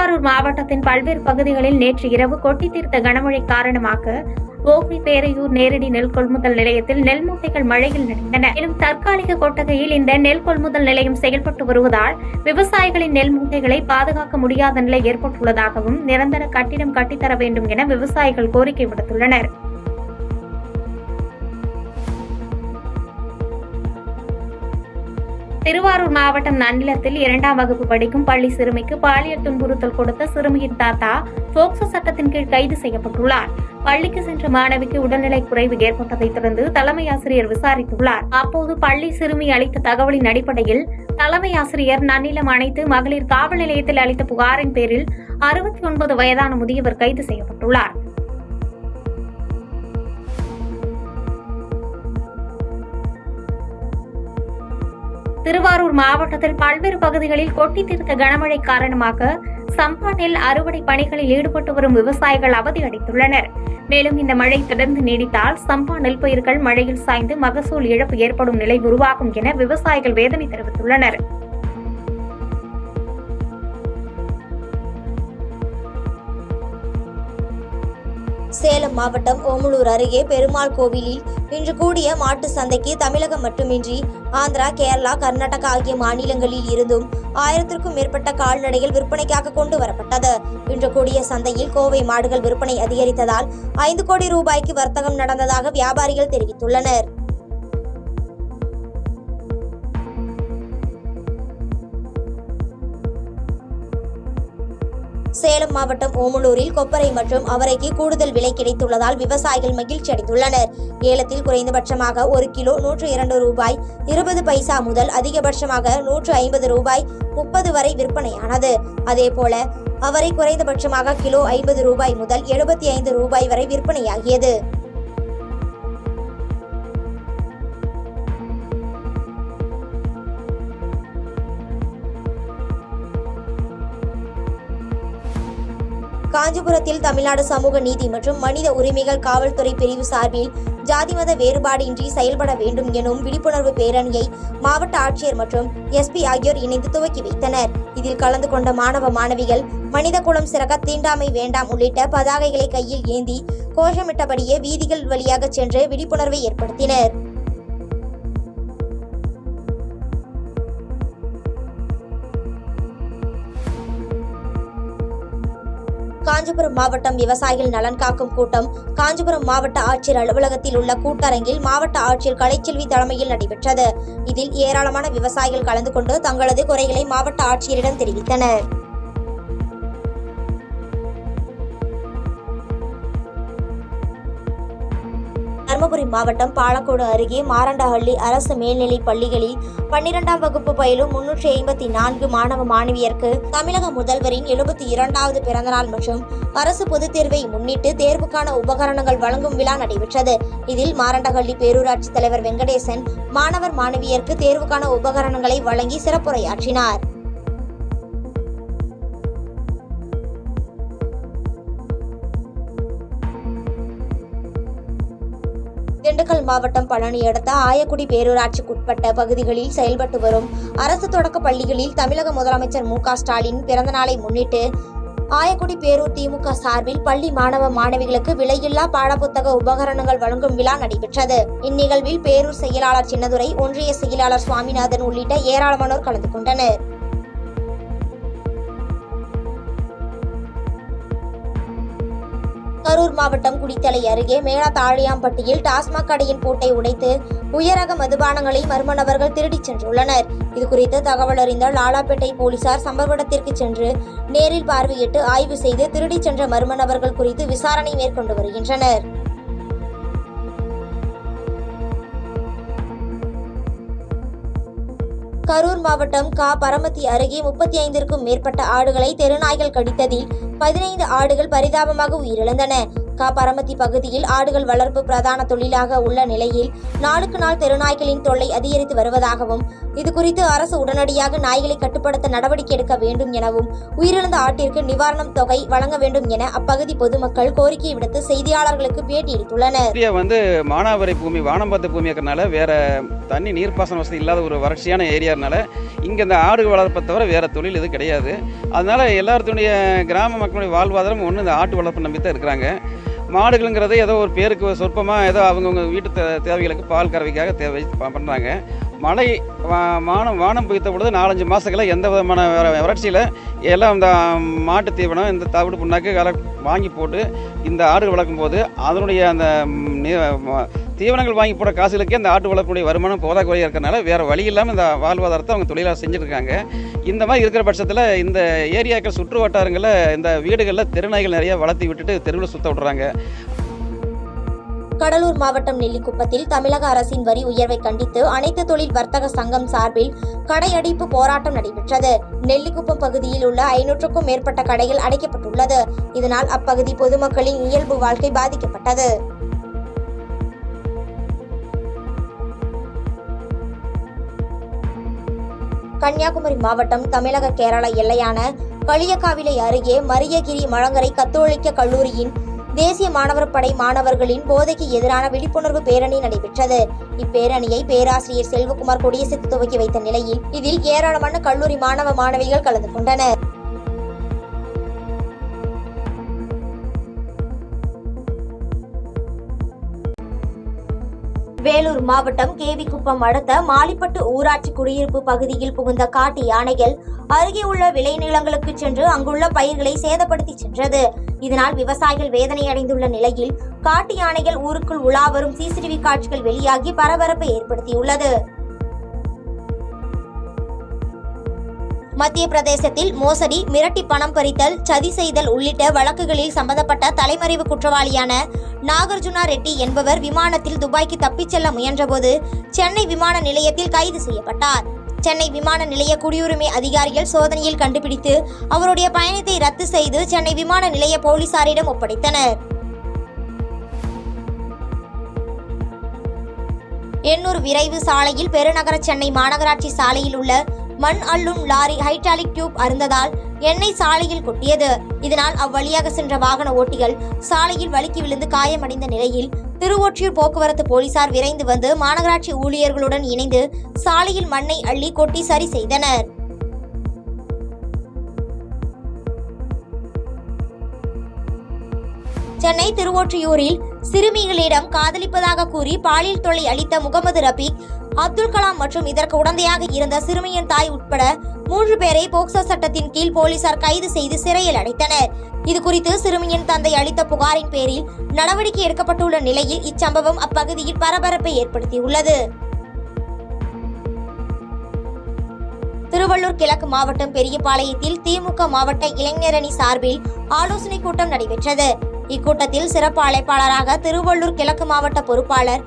திருவாரூர் மாவட்டத்தின் பல்வேறு பகுதிகளில் நேற்று இரவு கொட்டி தீர்த்த கனமழை காரணமாக ஓகை பேரையூர் நேரடி நெல் கொள்முதல் நிலையத்தில் நெல் மூட்டைகள் மழையில் நனைந்தன. மேலும் தற்காலிக கொட்டகையில் இந்த நெல் கொள்முதல் நிலையம் செயல்பட்டு வருவதால் விவசாயிகளின் நெல் மூட்டைகளை பாதுகாக்க முடியாத நிலை ஏற்பட்டுள்ளதாகவும் நிரந்தர கட்டிடம் கட்டித்தர வேண்டும் என விவசாயிகள் கோரிக்கை விடுத்துள்ளனர். திருவாரூர் மாவட்டம் நன்னிலத்தில் 2ஆம் வகுப்பு படிக்கும் பள்ளி சிறுமிக்கு பாலியல் துன்புறுத்தல் கொடுத்த சிறுமியின் தாத்தா போக்சோ சட்டத்தின் கீழ் கைது செய்யப்பட்டுள்ளார். பள்ளிக்கு சென்ற மாணவிக்கு உடல்நிலை குறைவு ஏற்பட்டதை தொடர்ந்து தலைமை ஆசிரியர் விசாரித்துள்ளார். அப்போது பள்ளி சிறுமி அளித்த தகவலின் அடிப்படையில் தலைமை ஆசிரியர் நன்னிலம் அனைத்து மகளிர் காவல் நிலையத்தில் அளித்த புகாரின் பேரில் 69 வயதான முதியவர் கைது செய்யப்பட்டுள்ளார். திருவாரூர் மாவட்டத்தில் பல்வேறு பகுதிகளில் கொட்டி தீர்த்த கனமழை காரணமாக சம்பா நெல் அறுவடை பணிகளில் ஈடுபட்டு வரும் விவசாயிகள் அவதியடைந்துள்ளனர். மேலும் இந்த மழை தொடர்ந்து நீடித்தால் சம்பா நெல் பயிர்கள் மழையில் சாய்ந்து மகசூல் இழப்பு ஏற்படும் நிலை உருவாகும் என விவசாயிகள் வேதனை தெரிவித்துள்ளனர். சேலம் மாவட்டம் ஓமலூர் அருகே பெருமாள் கோவிலில் இன்று கூடிய மாட்டு சந்தைக்கு தமிழகம் மட்டுமின்றி ஆந்திரா, கேரளா, கர்நாடகா ஆகிய மாநிலங்களில் இருந்தும் 1000க்கும் மேற்பட்ட கால்நடைகள் விற்பனைக்காக கொண்டு வரப்பட்டது. இன்று கூடிய சந்தையில் கோவை மாடுகள் விற்பனை அதிகரித்ததால் 5 கோடி ரூபாய்க்கு வர்த்தகம் நடந்ததாக வியாபாரிகள் தெரிவித்துள்ளனர். சேலம் மாவட்டம் ஓமலூரில் கொப்பரை மற்றும் அவரைக்கு கூடுதல் விலை கிடைத்துள்ளதால் விவசாயிகள் மகிழ்ச்சி அடைந்துள்ளனர். ஏலத்தில் குறைந்தபட்சமாக 1 கிலோ 102 ரூபாய் 20 பைசா முதல் அதிகபட்சமாக 150 ரூபாய் 30 வரை விற்பனையானது. அதேபோல அவரை குறைந்தபட்சமாக கிலோ 50 ரூபாய் முதல் 75 ரூபாய் வரை விற்பனையாகியது. காஞ்சிபுரத்தில் தமிழ்நாடு சமூக நீதி மற்றும் மனித உரிமைகள் காவல்துறை பிரிவு சார்பில் ஜாதி மத வேறுபாடு இன்றி செயல்பட வேண்டும் எனும் விழிப்புணர்வு பேரணியை மாவட்ட ஆட்சியர் மற்றும் எஸ்பி ஆகியோர் இணைந்து துவக்கி வைத்தனர். இதில் கலந்து கொண்ட மாணவ மாணவிகள் மனித குலம் சிறக்க தீண்டாமை வேண்டாம் உள்ளிட்ட பதாகைகளை கையில் ஏந்தி கோஷமிட்டபடியே வீதிகள் வழியாக சென்று விழிப்புணர்வை ஏற்படுத்தினர். காஞ்சிபுரம் மாவட்டம் விவசாயிகள் நலன் காக்கும் கூட்டம் காஞ்சிபுரம் மாவட்ட ஆட்சியர் அலுவலகத்தில் உள்ள கூட்டரங்கில் மாவட்ட ஆட்சியர் கலைச்செல்வி தலைமையில் நடைபெற்றது. இதில் ஏராளமான விவசாயிகள் கலந்து கொண்டு தங்களது குறைகளை மாவட்ட ஆட்சியரிடம் தெரிவித்தனர். தருமபுரி மாவட்டம் பாலக்கோடு அருகே மாரண்டஹள்ளி அரசு மேல்நிலைப் பள்ளிகளில் 12ஆம் வகுப்பு பயிலும் 354 மாணவ மாணவியருக்கு தமிழக முதல்வரின் 72வது பிறந்தநாள் மற்றும் அரசு பொதுத் தேர்வை முன்னிட்டு தேர்வுக்கான உபகரணங்கள் வழங்கும் விழா நடைபெற்றது. இதில் மாரண்டஹள்ளி பேரூராட்சி தலைவர் வெங்கடேசன் மாணவர் மாணவியருக்கு தேர்வுக்கான உபகரணங்களை வழங்கி சிறப்புரையாற்றினார். திண்டுக்கல் மாவட்டம் பழனி அடுத்த ஆயக்குடி பேரூராட்சிக்குட்பட்ட பகுதிகளில் செயல்பட்டு வரும் அரசு தொடக்க பள்ளிகளில் தமிழக முதலமைச்சர் மு.க.ஸ்டாலின் பிறந்தநாளை முன்னிட்டு ஆயக்குடி பேரூர் திமுக சார்பில் பள்ளி மாணவ மாணவிகளுக்கு விலையில்லா பாடப்புத்தக உபகரணங்கள் வழங்கும் விழா நடைபெற்றது. இந்நிகழ்வில் பேரூர் செயலாளர் சின்னதுரை, ஒன்றிய செயலாளர் சுவாமிநாதன் உள்ளிட்ட ஏராளமானோர் கலந்து கொண்டனர். கரூர் மாவட்டம் குடித்தலை அருகே மேலத்தாழியாம்பட்டியில் டாஸ்மாக் கடையின் பூட்டை உடைத்து உயரக மதுபானங்களை மர்ம நபர்கள் திருடிச் சென்றுள்ளனர். இதுகுறித்து தகவல் அறிந்த லாலாப்பேட்டை போலீசார் சம்பவ இடத்திற்கு சென்று நேரில் பார்வையிட்டு ஆய்வு செய்து திருடிச் சென்ற மர்ம நபர்கள் குறித்து விசாரணை மேற்கொண்டு வருகின்றனர். கரூர் மாவட்டம் பரமத்தி அருகே 35க்கும் மேற்பட்ட ஆடுகளை தெருநாய்கள் கடித்ததில் 15 ஆடுகள் பரிதாபமாக உயிரிழந்தன. பரமத்தி பகுதியில் ஆடுகள் வளர்ப்பு பிரதான தொழிலாக உள்ள நிலையில் நாளுக்கு நாள் தெருநாய்களின் தொல்லை அதிகரித்து வருவதாகவும் இதுகுறித்து அரசு உடனடியாக நாய்களை கட்டுப்படுத்த நடவடிக்கை எடுக்க வேண்டும் எனவும் உயிரிழந்த ஆட்டிற்கு நிவாரணம் தொகை வழங்க வேண்டும் என அப்பகுதி பொதுமக்கள் கோரிக்கை விடுத்து செய்தியாளர்களுக்கு பேட்டியளித்துள்ளனர். மானாவாரி பூமி வானம்பாத்த பூமி இருக்கிறனால வேற தண்ணி நீர்ப்பாசன வசதி இல்லாத ஒரு வறட்சியான ஏரியானால இங்க இந்த ஆடு வளர்ப்பை தவிர வேற தொழில் இது கிடையாது. அதனால எல்லாருடைய கிராம மக்களுடைய வாழ்வாதாரம் ஒன்று இந்த ஆட்டு வளர்ப்பு நம்பி தான் இருக்கிறாங்க. மாடுகளுங்கிறது ஏதோ ஒரு பேருக்கு சொற்பமாக ஏதோ அவங்கவுங்க வீட்டு தேவைகளுக்கு பால் கறவைக்காக தேவை பண்ணுறாங்க. மழை வானம் பெய்த பொழுது 4-5 மாதங்களில் எந்த விதமான வறட்சியில் எல்லாம் இந்த மாட்டு தீவனம் இந்த தவிடு புண்ணாக்கு வாங்கி போட்டு இந்த ஆடுகள் வளர்க்கும் போது அதனுடைய அந்த தீவனங்கள் வாங்கி போட காசுகளுக்கே அந்த ஆட்டு வளர்ப்புடைய வருமானம் போதாக்குறையாக இருக்கிறனால வேறு வழி இல்லாமல் இந்த வாழ்வாதாரத்தை அவங்க தொழிலாக செஞ்சுருக்காங்க. இந்த மாதிரி இருக்கிற பட்சத்தில் இந்த ஏரியாக்கள் சுற்று வட்டாரங்களில் இந்த வீடுகளில் தெருநாய்கள் நிறைய வளர்த்தி விட்டுட்டு தெருவில் சுற்ற விடுறாங்க. கடலூர் மாவட்டம் நெல்லிக்குப்பத்தில் தமிழக அரசின் வரி உயர்வை கண்டித்து அனைத்து தொழில் வர்த்தக சங்கம் சார்பில் கடையடைப்பு போராட்டம் நடைபெற்றது. நெல்லிக்குப்பம் பகுதியில் உள்ள 500க்கும் மேற்பட்ட கடைகள் அடைக்கப்பட்டுள்ளது. இதனால் அப்பகுதி பொதுமக்களின் இயல்பு வாழ்க்கை பாதிக்கப்பட்டது. கன்னியாகுமரி மாவட்டம் தமிழக கேரள எல்லையான களியக்காவிளை அருகே மரியகிரி மழங்கரை கத்தோலிக்க கல்லூரியின் தேசிய மாணவர் படை மாணவர்களின் போதைக்கு எதிரான விழிப்புணர்வு பேரணி நடைபெற்றது. இப்பேரணியை பேராசிரியர் செல்வகுமார் கொடியசைத்து துவக்கி வைத்த நிலையில் இதில் ஏராளமான கல்லூரி மாணவ மாணவிகள் கலந்து கொண்டனர். வேலூர் மாவட்டம் கேவிக்குப்பம் அடுத்த மாலிப்பட்டு ஊராட்சி குடியிருப்பு பகுதியில் புகுந்த காட்டு யானைகள் அருகே உள்ள விளைநிலங்களுக்கு சென்று அங்குள்ள பயிர்களை சேதப்படுத்தி சென்றது. இதனால் விவசாயிகள் வேதனை அடைந்துள்ள நிலையில் காட்டு யானைகள் ஊருக்குள் உலா வரும் சிசிடிவி காட்சிகள் வெளியாகி பரபரப்பை ஏற்படுத்தியுள்ளது. மத்திய பிரதேசத்தில் மோசடி, மிரட்டி பணம் பறித்தல், சதி செய்தல் உள்ளிட்ட வழக்குகளில் சம்பந்தப்பட்ட தலைமறைவு குற்றவாளியான நாகார்ஜுனா ரெட்டி என்பவர் விமானத்தில் துபாய்க்கு தப்பிச் செல்ல முயன்றபோது சென்னை விமான நிலையத்தில் கைது செய்யப்பட்டார். சென்னை விமான நிலைய குடியுரிமை அதிகாரிகள் சோதனையில் கண்டுபிடித்து அவருடைய பயணத்தை ரத்து செய்து சென்னை விமான நிலைய போலீசாரிடம் ஒப்படைத்தனர். எண்ணூர் விரைவு சாலையில் பெருநகர சென்னை மாநகராட்சி சாலையில் உள்ள மண் அள்ளும் லாரி ஹைட்ராலிக் டியூப் அருந்ததால் எண்ணெய் சாலையில் கொட்டியது. இதனால் அவ்வழியாக சென்ற வாகன ஓட்டிகள் சாலையில் வழுக்கி விழுந்து காயமடைந்த நிலையில் திருவொற்றியூர் போக்குவரத்து போலீசார் விரைந்து வந்து மாநகராட்சி ஊழியர்களுடன் இணைந்து சாலையில் மண்ணை அள்ளி கொட்டி சரி செய்தனர். சென்னை திருவொற்றியூரில் சிறுமிகளிடம் காதலிப்பதாக கூறி பாலியல் தொல்லை அளித்த முகமது ரபீக், அப்துல் கலாம் மற்றும் இதற்கு உடந்தையாக இருந்த சிறுமியின் தாய் உட்பட 3 பேரை போக்சோ சட்டத்தின் கீழ் போலீசார் கைது செய்து சிறையில் அடைத்தனர். இதுகுறித்து சிறுமியின் தந்தை அளித்த புகாரின் பேரில் நடவடிக்கை எடுக்கப்பட்டுள்ள நிலையில் இச்சம்பவம் அப்பகுதியில் பரபரப்பை ஏற்படுத்தியுள்ளது. திருவள்ளூர் கிழக்கு மாவட்டம் பெரியபாளையத்தில் திமுக மாவட்ட இளைஞரணி சார்பில் ஆலோசனை கூட்டம் நடைபெற்றது. இக்கூட்டத்தில் சிறப்பு அழைப்பாளராக திருவள்ளூர் கிழக்கு மாவட்ட பொறுப்பாளர்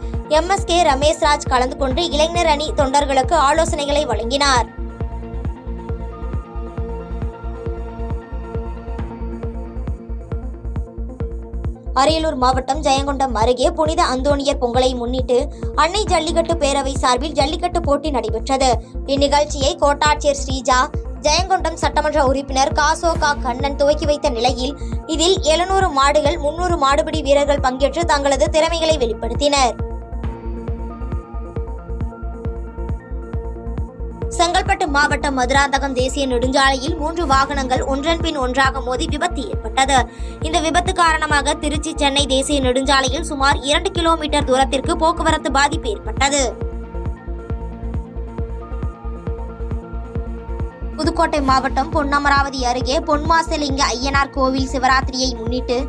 MSK ரமேஷ்ராஜ் கலந்து கொண்டு இளைஞர் அணி தொண்டர்களுக்கு ஆலோசனைகளை வழங்கினார். அரியலூர் மாவட்டம் ஜெயங்கொண்டம் அருகே புனித அந்தோணியர் பொங்கலை முன்னிட்டு அன்னை ஜல்லிக்கட்டு பேரவை சார்பில் ஜல்லிக்கட்டு போட்டி நடைபெற்றது. இந்நிகழ்ச்சியை கோட்டாட்சியர் ஸ்ரீஜா, ஜெயங்கொண்டம் சட்டமன்ற உறுப்பினர் காசோகா கண்ணன் துவக்கி வைத்த நிலையில் இதில் 700 மாடுகள் 300 மாடுபிடி வீரர்கள் பங்கேற்று தங்களது திறமைகளை வெளிப்படுத்தினர். செங்கல்பட்டு மாவட்டம் மதுராந்தகம் தேசிய நெடுஞ்சாலையில் 3 வாகனங்கள் ஒன்றன் பின் ஒன்றாக மோதி விபத்து ஏற்பட்டது. இந்த விபத்து காரணமாக திருச்சி சென்னை தேசிய நெடுஞ்சாலையில் சுமார் 2 கிலோமீட்டர் தூரத்திற்கு போக்குவரத்து பாதிப்பு ஏற்பட்டது. புதுக்கோட்டை மாவட்டம் பொன்னமராவதி அருகே பொன்மாசலிங்க ஐயனார் கோவில் சிவராத்திரியை முன்னிட்டு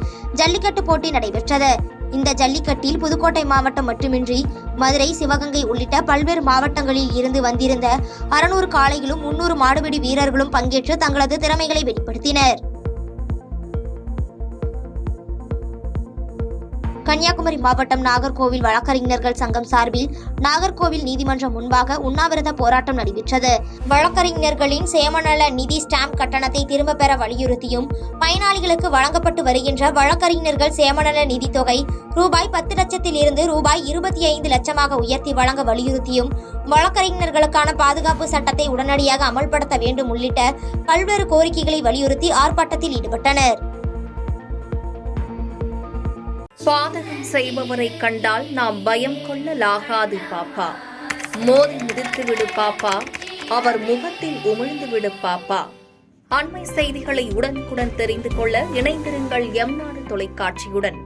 ஜல்லிக்கட்டு போட்டி நடைபெற்றது. இந்த ஜல்லிக்கட்டில் புதுக்கோட்டை மாவட்டம் மட்டுமின்றி மதுரை, சிவகங்கை உள்ளிட்ட பல்வேறு மாவட்டங்களில் இருந்து வந்திருந்த 600 காளைகளும் 300 மாடுபிடி வீரர்களும் பங்கேற்று தங்களது திறமைகளை வெளிப்படுத்தினர். கன்னியாகுமரி மாவட்டம் நாகர்கோவில் வழக்கறிஞர்கள் சங்கம் சார்பில் நாகர்கோவில் நீதிமன்றம் முன்பாக உண்ணாவிரத போராட்டம் நடைபெற்றது. வழக்கறிஞர்களின் சேமநல நிதி ஸ்டாம்ப் கட்டணத்தை திரும்ப பெற வலியுறுத்தியும் பயனாளிகளுக்கு வழங்கப்பட்டு வருகின்ற வழக்கறிஞர்கள் சேமநல நிதி தொகை ரூபாய் 10 லட்சத்தில் இருந்து ரூபாய் 25 லட்சமாக உயர்த்தி வழங்க வலியுறுத்தியும் வழக்கறிஞர்களுக்கான பாதுகாப்பு சட்டத்தை உடனடியாக அமல்படுத்த வேண்டும் உள்ளிட்ட பல்வேறு கோரிக்கைகளை வலியுறுத்தி ஆர்ப்பாட்டத்தில் ஈடுபட்டனர். பாதகம் செய்பவரை கண்டால் நாம் பயம் கொள்ளலாகாது பாப்பா. மோதி மிதித்து விடு பாப்பா, அவர் முகத்தில் உமிழ்ந்து விடு பாப்பா. அண்மை செய்திகளை உடனுக்குடன் தெரிந்து கொள்ள இணைந்திருங்கள் எம் நாடு தொலைக்காட்சியுடன்.